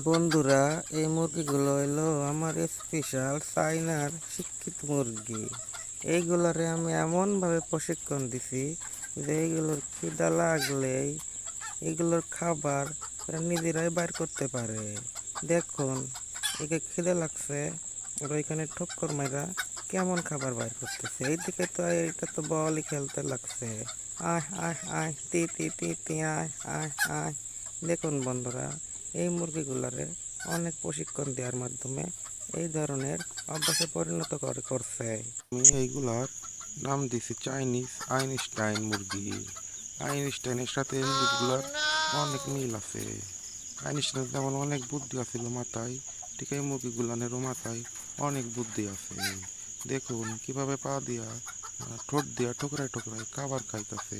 বন্ধুরা, এই মুরগিগুলো হলো আমার স্পেশাল চাইনার শিক্ষিত মুরগি। এইগুলারে আমি এমনভাবে প্রশিক্ষণ দিছি যে এইগুলোর খিদা লাগলেই এগুলোর খাবার এরা নিজেরাই বাইর করতে পারে। দেখুন, একে খিদে লাগছে, আর ওইখানে ঠক্কর মাইরা কেমন খাবার বাইর করতেছে। এইদিকে তো এটা তো বলই খেলতে লাগছে। আয় আয় আয়, তি তি তি তি, আয় আয় আয়। দেখুন বন্ধুরা, এই মুরগিগুলারে অনেক প্রশিক্ষণ দেওয়ার মাধ্যমে এই ধরনের অভ্যাসে পরিণত করছে। আমি এইগুলার নাম দিছি চাইনিজ আইনস্টাইন মুরগি। আইনস্টাইনের সাথে এই মুরগিগুলার অনেক মিল আছে। আইনস্টাইনের যেমন অনেক বুদ্ধি আছিল মাথায়, ঠিক এই মুরগিগুলানেরও মাথায় অনেক বুদ্ধি আছে। দেখুন কিভাবে পা দিয়া ঠোঁট দিয়া ঠোকরায় ঠোকরায় খাবার খাইতেছে।